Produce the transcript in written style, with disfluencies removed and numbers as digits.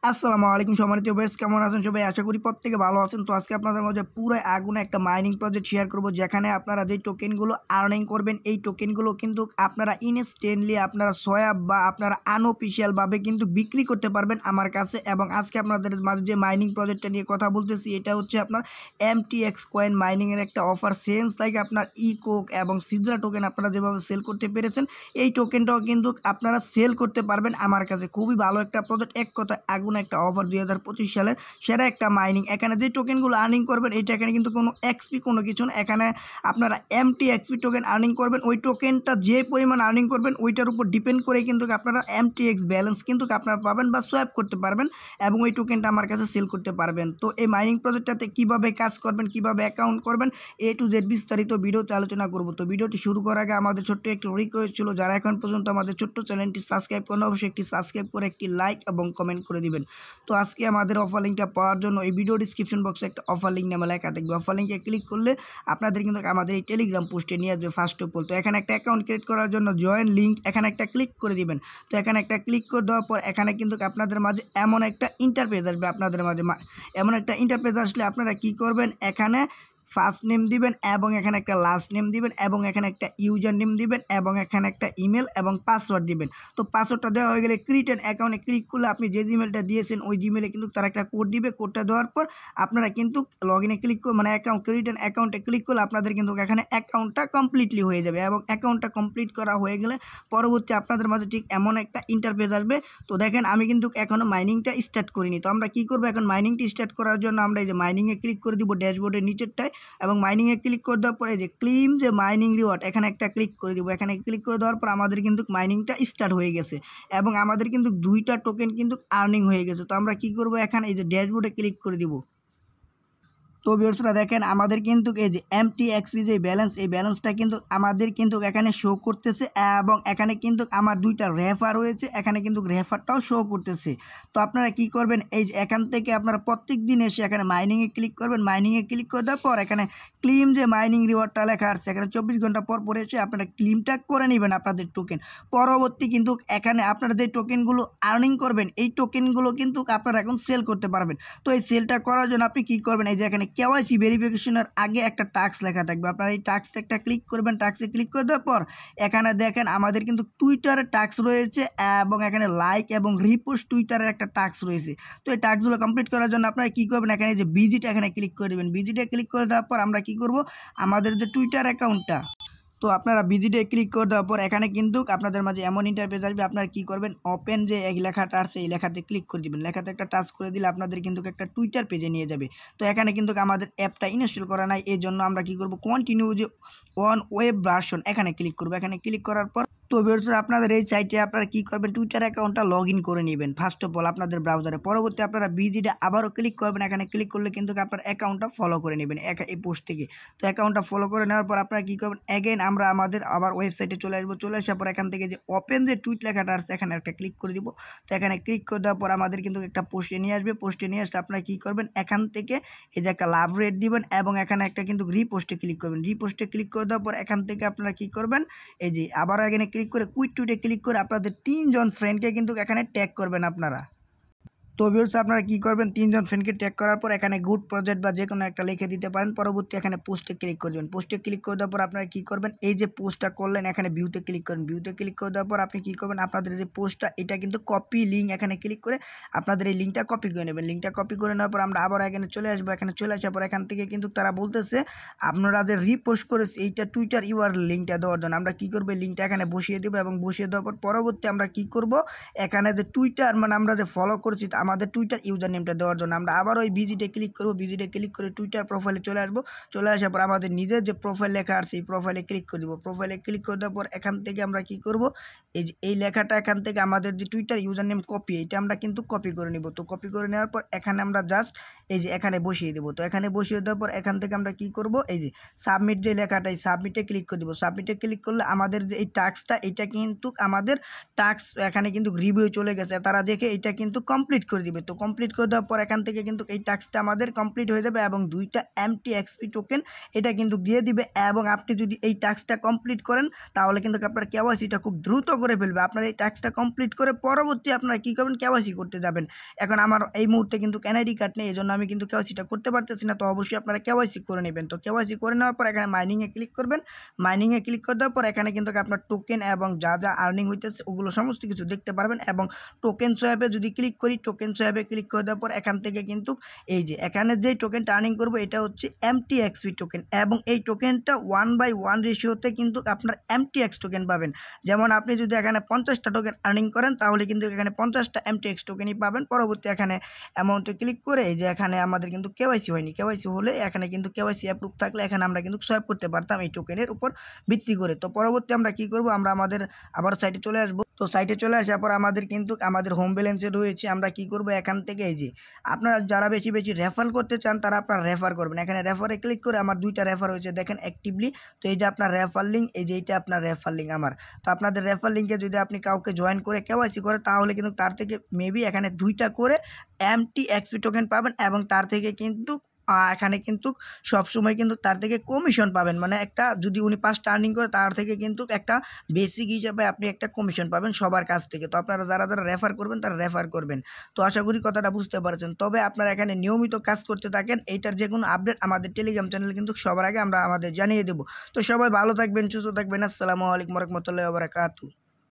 আসসালামু আলাইকুম সম্মানিত ভিউয়ার্স, কেমন আছেন সবাই? আশা করি প্রত্যেকে ভালো আছেন। তো আজকে আপনাদের মাঝে পুরো আগুনে একটা মাইনিং প্রজেক্ট শেয়ার করব, যেখানে আপনারা যে টোকেনগুলো আর্নিং করবেন এই টোকেনগুলো কিন্তু আপনারা ইনস্ট্যান্টলি আপনারা সোয়াপ বা আপনারা আনঅফিশিয়াল ভাবে কিন্তু বিক্রি করতে পারবেন আমার কাছে। এবং আজকে আপনাদের মাঝে যে মাইনিং প্রজেক্টটা নিয়ে কথা বলতেছি, এটা হচ্ছে আপনার MTX কয়েন মাইনিং এর একটা অফার। সেম লাইক আপনার ইকোক এবং সিজরা টোকেন আপনারা যেভাবে সেল করতে পেরেছেন, এই টোকেনটাও কিন্তু আপনারা সেল করতে পারবেন আমার কাছে। খুবই ভালো একটা প্রজেক্ট, এক কথা আগুন একটা অফার 2025 সালের সেরা একটা মাইনিং। এখানে যে টোকেনগুলো আর্নিং করবেন এইটা এখানে কিন্তু কোনো এক্সপি কোনো কিছু না, এখানে আপনারা MTXP টোকেন আর্নিং করবেন। ওই টোকেনটা যে পরিমাণ আর্নিং করবেন ওইটার উপর ডিপেন্ড করে কিন্তু আপনারা MTX ব্যালেন্স কিন্তু আপনারা পাবেন বা সোয়াপ করতে পারবেন এবং ওই টোকেনটা আমার কাছে সেল করতে পারবেন। তো এই মাইনিং প্রজেক্টটাতে কীভাবে কাজ করবেন, কীভাবে অ্যাকাউন্ট করবেন, A to Z বিস্তারিত ভিডিওতে আলোচনা করব। তো ভিডিওটি শুরু করার আগে আমাদের ছোট্ট একটি রিকোয়েস্ট ছিল, যারা এখন পর্যন্ত আমাদের ছোট্ট চ্যানেলটি সাবস্ক্রাইব করেন অবশ্যই একটি সাবস্ক্রাইব করে একটি লাইক এবং কমেন্ট করে দিবেন। তো আজকে আমাদের অফার লিঙ্কটা পাওয়ার জন্য এই ভিডিও ডিসক্রিপশন বক্সে একটা অফার লিঙ্ক নামে লেখা থাকবে। অফার লিঙ্কে ক্লিক করলে আপনাদের কিন্তু আমাদের এই টেলিগ্রাম পোস্টে নিয়ে আসবে ফার্স্ট অফ অল। তো এখানে একটা অ্যাকাউন্ট ক্রিয়েট করার জন্য জয়েন লিঙ্ক এখানে একটা ক্লিক করে দিবেন। তো এখানে একটা ক্লিক করে দেওয়ার পর এখানে কিন্তু আপনাদের মাঝে এমন একটা ইন্টারপেজ আসবে। আপনাদের মাঝে এমন একটা ইন্টারপেজ আসলে আপনারা কি করবেন, এখানে ফার্স্ট নেম দিবেন এবং এখানে একটা লাস্ট নেম দিবেন এবং এখানে একটা ইউজার নেম দিবেন এবং এখানে একটা ইমেল এবং পাসওয়ার্ড দিবেন। তো পাসওয়ার্ডটা দেওয়া হয়ে গেলে ক্রিয়েট অ্যান অ্যাকাউন্টে ক্লিক করলে আপনি যে জিমেলটা দিয়েছেন ওই জিমেলে কিন্তু তারা একটা কোড দিবে। কোডটা দেওয়ার পর আপনারা কিন্তু লগ ইনে ক্লিক করে মানে অ্যাকাউন্ট ক্রিয়েট অ্যান অ্যাকাউন্টে ক্লিক করলে আপনাদের কিন্তু এখানে অ্যাকাউন্টটা কমপ্লিটলি হয়ে যাবে। এবং অ্যাকাউন্টটা কমপ্লিট করা হয়ে গেলে পরবর্তী আপনাদের মাঝে ঠিক এমন একটা ইন্টারফেস আসবে। তো দেখেন আমি কিন্তু এখনও মাইনিংটা স্টার্ট করিনি। তো আমরা কী করবো, এখন মাইনিংটা স্টার্ট করার জন্য আমরা এই যে মাইনিংয়ে ক্লিক করে দিব ড্যাশবোর্ডের নিচেরটায় এবং মাইনিংয়ে ক্লিক করে দেওয়ার পরে যে ক্লেম যে মাইনিং রিওয়ার্ড এখানে একটা ক্লিক করে দিব। এখানে ক্লিক করে দেওয়ার পর আমাদের কিন্তু মাইনিংটা স্টার্ট হয়ে গেছে এবং আমাদের কিন্তু 2টা টোকেন কিন্তু আর্নিং হয়ে গেছে। তো আমরা কি করব, এখানে এই যে ড্যাশবোর্ডে ক্লিক করে দিব। তো ভিউয়ার্সরা দেখেন আমাদের কিন্তু এই যে MTXP যে ব্যালেন্স, এই ব্যালেন্সটা কিন্তু আমাদের কিন্তু এখানে শো করতেছে এবং এখানে কিন্তু আমার 2টা রেফার রয়েছে, এখানে কিন্তু রেফারটাও শো করতেছে। তো আপনারা কি করবেন, এই যে এখান থেকে আপনারা প্রত্যেক দিন এসে এখানে মাইনিংয়ে ক্লিক করবেন। মাইনিংয়ে ক্লিক করে দেওয়ার পর এখানে ক্লেম যে মাইনিং রিওয়ার্ডটা লেখা আছে, এখানে 24 ঘন্টা পর পর এসে আপনারা ক্লেমটা করে নেবেন আপনাদের টোকেন। পরবর্তী কিন্তু এখানে আপনারা যে টোকেনগুলো আর্নিং করবেন এই টোকেনগুলো কিন্তু আপনারা এখন সেল করতে পারবেন। তো এই সেলটা করার জন্য আপনি কী করবেন, এই যে এখানে KYC ভেরিফিকেশনের আগে একটা টাস্ক লেখা থাকবে, আপনারা এই টাস্কটা একটা ক্লিক করবেন। টাস্কে ক্লিক করে দেওয়ার পর এখানে দেখেন আমাদের কিন্তু টুইটারের টাস্ক রয়েছে এবং এখানে লাইক এবং রিপোস্ট টুইটারের একটা টাস্ক রয়েছে। তো এই টাস্কগুলো কমপ্লিট করার জন্য আপনারা কী করবেন, এখানে যে ভিজিট এখানে ক্লিক করে দেবেন। ভিজিটে ক্লিক করে দেওয়ার পর আমরা কী করব, আমাদের যে টুইটার অ্যাকাউন্টটা, তো আপনারা ভিজিটে ক্লিক করে দেওয়ার পর এখানে কিন্তু আপনাদের মাঝে এমন ইন্টারফেস আসবে। আপনারা কী করবেন, ওপেন যে এই লেখাটা আছে এই লেখাতে ক্লিক করে দিবেন। লেখাতে একটা টাচ করে দিলে আপনাদের কিন্তু একটা টুইটার পেজে নিয়ে যাবে। তো এখানে কিন্তু আমাদের অ্যাপটা ইনস্টল করা নাই, এই জন্য আমরা কী করব, কন্টিনিউ যে অন ওয়েব ভার্সন এখানে ক্লিক করব। এখানে ক্লিক করার পর তো ভিউয়ার্সরা আপনাদের এই সাইটে আপনারা কী করবেন, টুইটার অ্যাকাউন্টটা লগ ইন করে নেবেন ফার্স্ট অফ অল আপনাদের ব্রাউজারে। পরবর্তী আপনারা ভিজিটে আবারও ক্লিক করবেন। এখানে ক্লিক করলে কিন্তু আপনার অ্যাকাউন্টটা ফলো করে নেবেন এই পোস্ট থেকে। তো অ্যাকাউন্টটা ফলো করে নেওয়ার পর আপনারা কী করবেন, অ্যাগেন আমরা আমাদের আবার ওয়েবসাইটে চলে আসবো। চলে আসার পর এখান থেকে যে ওপেন যে টুইট লেখাটা আছে এখানে একটা ক্লিক করে দিব। তো এখানে ক্লিক করে দেওয়ার পর আমাদের কিন্তু একটা পোস্টে নিয়ে আসবে। পোস্টে নিয়ে আসলে আপনারা কী করবেন, এখান থেকে এই যে একটা লাভ রেট দিবেন এবং এখানে একটা কিন্তু রিপোস্টে ক্লিক করবেন। রিপোস্টে ক্লিক করে দেওয়ার পর এখান থেকে আপনারা কী করবেন, এই যে আবার এখানে ক্লিক করে কুইট টুইটে ক্লিক করে আপনাদের 3 জন ফ্রেন্ডকে কিন্তু এখানে ট্যাগ করবেন আপনারা। তো ভিউয়ার্স আপনারা কী করবেন, 3 জন ফ্রেন্ডকে ট্যাগ করার পর এখানে গুড প্রজেক্ট বা যে কোনো একটা লিখে দিতে পারেন। পরবর্তী এখানে পোস্টে ক্লিক করে দেবেন। পোস্টে ক্লিক করে দেওয়ার পর আপনারা কী করবেন, এই যে পোস্টটা করলেন এখানে ভিউতে ক্লিক করেন। ভিউতে ক্লিক করে দেওয়ার পর আপনি কী করবেন, আপনাদের যে পোস্টটা এটা কিন্তু কপি লিঙ্ক এখানে ক্লিক করে আপনাদের এই লিঙ্কটা কপি করে নেবেন। লিঙ্কটা কপি করে নেওয়ার পর আমরা আবার এখানে চলে আসবো। এখানে চলে আসার পর এখান থেকে কিন্তু তারা বলতেছে আপনারা যে রিপোস্ট করেছে এইটা টুইটার ইউআর লিঙ্কটা দেওয়ার জন্য আমরা কী করবো, লিঙ্কটা এখানে বসিয়ে দেবো এবং বসিয়ে দেওয়ার পর পরবর্তী আমরা কী করব, এখানে যে টুইটার মানে আমরা যে ফলো করেছি আমাদের টুইটার ইউজার নেমটা দেওয়ার জন্য আমরা আবার ওই ভিজিটে ক্লিক করব। ভিজিটে ক্লিক করে টুইটার প্রোফাইলে চলে আসবো। চলে আসার পর আমাদের নিজের যে প্রোফাইল লেখা আছে এই প্রোফাইলে ক্লিক করে দেবো। প্রোফাইলে ক্লিক করে দেওয়ার পর এখান থেকে আমরা কী করব, এই যে এই লেখাটা এখান থেকে আমাদের যে টুইটার ইউজার নেম কপি এটা আমরা কিন্তু কপি করে নিব। তো কপি করে নেওয়ার পর এখানে আমরা জাস্ট এই যে এখানে বসিয়ে দেবো। তো এখানে বসিয়ে দেওয়ার পর এখান থেকে আমরা কী করব, এই যে সাবমিট যে লেখাটা এই সাবমিটে ক্লিক করে দেবো। সাবমিটে ক্লিক করলে আমাদের যে এই টাস্কটা এটা কিন্তু আমাদের টাস্ক এখানে কিন্তু রিভিউ চলে গেছে, তারা দেখে এটা কিন্তু কমপ্লিট করে করে দিবে। তো কমপ্লিট করে দেওয়ার পর এখান থেকে কিন্তু এই টাস্কটা আমাদের কমপ্লিট হয়ে যাবে এবং 2টা MTXP টোকেন এটা কিন্তু দিয়ে দিবে। এবং আপনি যদি এই টাস্কটা কমপ্লিট করেন তাহলে কিন্তু আপনার কেওয়াইসিটা খুব দ্রুত করে ফেলবে। আপনার এই টাস্কটা কমপ্লিট করে পরবর্তী আপনারা কী করবেন, কেওয়াইসি করতে যাবেন। এখন আমার এই মুহূর্তে কিন্তু এনআইডি কার্ড নেই, এই জন্য আমি কিন্তু কেওয়াইসিটা করতে পারতেছি না। তো অবশ্যই আপনারা কেওয়াইসি করে নেবেন। তো কেওয়াইসি করে নেওয়ার পর এখানে মাইনিংয়ে ক্লিক করবেন। মাইনিংয়ে ক্লিক করে দেওয়ার পর এখানে কিন্তু আপনার টোকেন এবং যা যা আর্নিং হইতেছে ওগুলো সমস্ত কিছু দেখতে পারবেন। এবং টোকেন সোয়াপে যদি ক্লিক করি, টোকেন সোয়াপে ক্লিক করে দেওয়ার পর এখান থেকে কিন্তু এই যে এখানে যেই টোকেনটা আর্নিং করবো এটা হচ্ছে MTXP টোকেন এবং এই টোকেনটা 1/1 রেশিওতে কিন্তু আপনার MTX টোকেন পাবেন। যেমন আপনি যদি এখানে 50টা টোকেন আর্নিং করেন তাহলে কিন্তু এখানে 50টা MTX টোকেনই পাবেন। পরবর্তী এখানে অ্যামাউন্টে ক্লিক করে এই যে এখানে আমাদের কিন্তু কেওয়াইসি হয়নি, কেওয়াইসি হলে এখানে কিন্তু কেওয়াইসি অ্যাপ্রুভ থাকলে এখানে আমরা কিন্তু সোয়াপ করতে পারতাম এই টোকেনের উপর ভিত্তি করে। তো পরবর্তী আমরা কি করব, আমরা আমাদের আবার সাইটে চলে আসবো। তো সাইটে চলে আসার পর আমাদের কিন্তু আমাদের হোম ব্যালেন্সে রয়েছে। আমরা কি করব, এখান থেকে এই যে আপনারা যারা বেশি বেশি রেফার করতে চান তারা আপনারা রেফার করবেন। এখানে রেফারে ক্লিক করে আমার 2টা রেফার হয়েছে দেখেন অ্যাক্টিভলি। তো এই যে আপনার রেফার লিঙ্ক, এই যে এইটা আপনার রেফার লিঙ্ক আমার। তো আপনাদের রেফার লিঙ্কে যদি আপনি কাউকে জয়েন করে কেওয়াইসি করে তাহলে কিন্তু তার থেকে মেবি এখানে 2টা করে MTXP টোকেন পাবেন এবং তার থেকে কিন্তু এখানে কিন্তু সবসময় কিন্তু তার থেকে কমিশন পাবেন। মানে একটা যদি উনি 5টা আর্নিং করে তার থেকে কিন্তু একটা বেসিক হিসাবে আপনি একটা কমিশন পাবেন সবার কাছ থেকে। তো আপনারা যারা যারা রেফার করবেন তারা রেফার করবেন। তো আশা করি কথাটা বুঝতে পারছেন। তবে আপনারা এখানে নিয়মিত কাজ করতে থাকেন, এইটার যে কোনো আপডেট আমাদের টেলিগ্রাম চ্যানেলে কিন্তু সবার আগে আমরা আমাদের জানিয়ে দেবো। তো সবাই ভালো থাকবেন, সুস্থ থাকবেন। আসসালামু আলাইকুম ওয়া রাহমাতুল্লাহি ওয়া বারাকাতুহু।